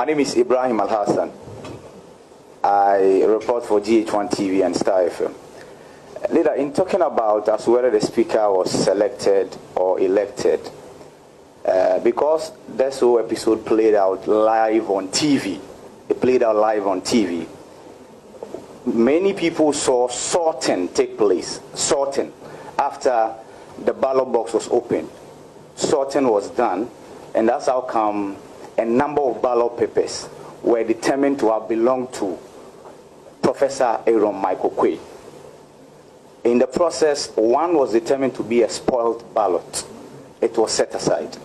name is Ibrahim Al-Hassan. I report for GH1 TV and Star FM. Leader, in talking about as whether the speaker was selected or elected, because this whole episode played out live on TV, it played out live on TV, many people saw sorting take place, sorting, after the ballot box was opened. Sorting was done, and that's how come a number of ballot papers were determined to have belonged to Professor Aaron Michael Kyei. In the process, one was determined to be a spoiled ballot. It was set aside.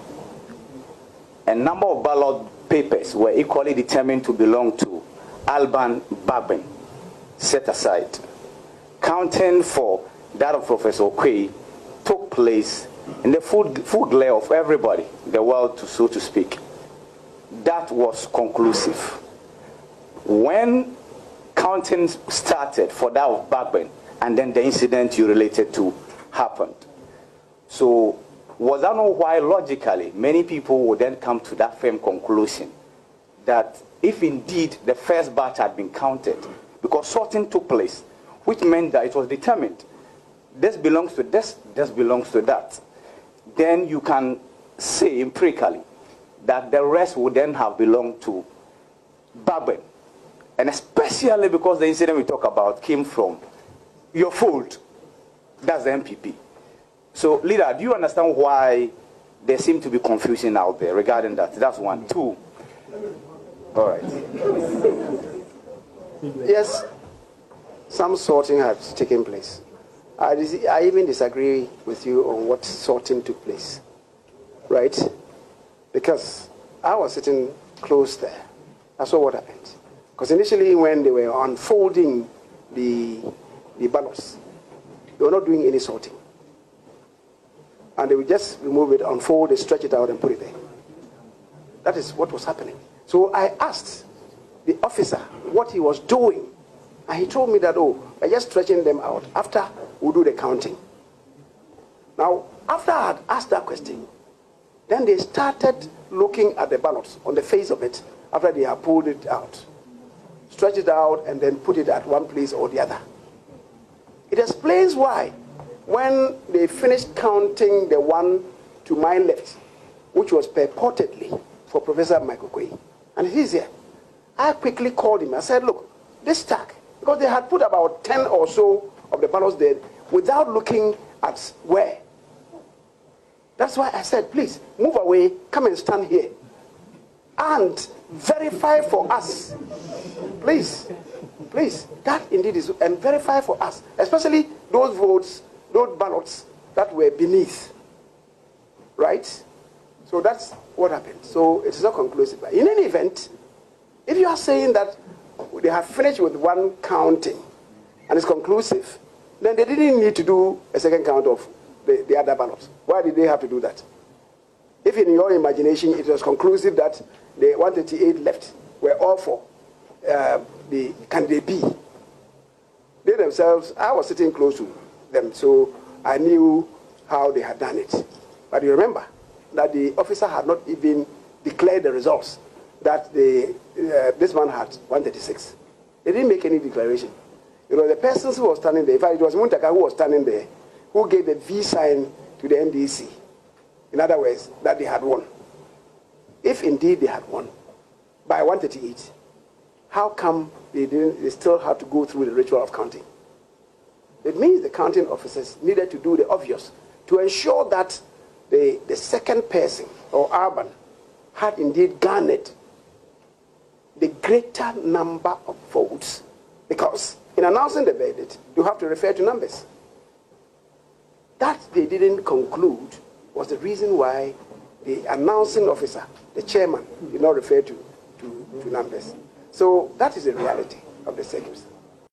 A number of ballot papers were equally determined to belong to Alban Bagbin, set aside. Counting for that of Professor Kyei took place in the full glare of everybody, the world, so to speak. That was conclusive. When counting started for that of Bagbin, and then the incident you related to happened. So was that not why logically many people would then come to that firm conclusion that if indeed the first batch had been counted, because sorting took place, which meant that it was determined, this belongs to this belongs to that, then you can say empirically that the rest would then have belonged to Bagbin. And especially because the incident we talk about came from your fold, that's the MPP. So, leader, do you understand why there seemed to be confusion out there regarding that? That's one. Two. All right. Yes, some sorting has taken place. I even disagree with you on what sorting took place, right? Because I was sitting close there. I saw what happened. Because initially when they were unfolding the ballots, they were not doing any sorting. And they would just remove it, unfold it, stretch it out and put it there. That is what was happening. So I asked the officer what he was doing. And he told me that, oh, we're just stretching them out. After we'll do the counting. Now, after I had asked that question, then they started looking at the ballots on the face of it after they had pulled it out. Stretch it out and then put it at one place or the other. It explains why, when they finished counting the one to my left, which was purportedly for Professor Michael Kyei, and he's here, I quickly called him. I said, look, this stack, because they had put about 10 or so of the ballots there without looking at where. That's why I said, please, move away, come and stand here, and verify for us. Please, please, that indeed is, and verify for us, especially those votes, those ballots that were beneath, right? So that's what happened. So it's not conclusive. In any event, if you are saying that they have finished with one counting and it's conclusive, then they didn't need to do a second count of the other ballots. Why did they have to do that? If in your imagination it was conclusive that the 138 left were all for the candidate B, they themselves, I was sitting close to them, so I knew how they had done it. But you remember that the officer had not even declared the results, that this man had 136. They didn't make any declaration. You know, the persons who were standing there, in fact, it was Muntaka who was standing there, who gave the V sign to the MDC. In other words, that they had won. If indeed they had won by 138, how come they still have to go through the ritual of counting? It means the counting officers needed to do the obvious to ensure that the second person, or Urban, had indeed garnered the greater number of votes. Because in announcing the verdict, you have to refer to numbers. That they didn't conclude was the reason why the announcing officer, the chairman, did not refer to numbers. So that is the reality of the circumstance.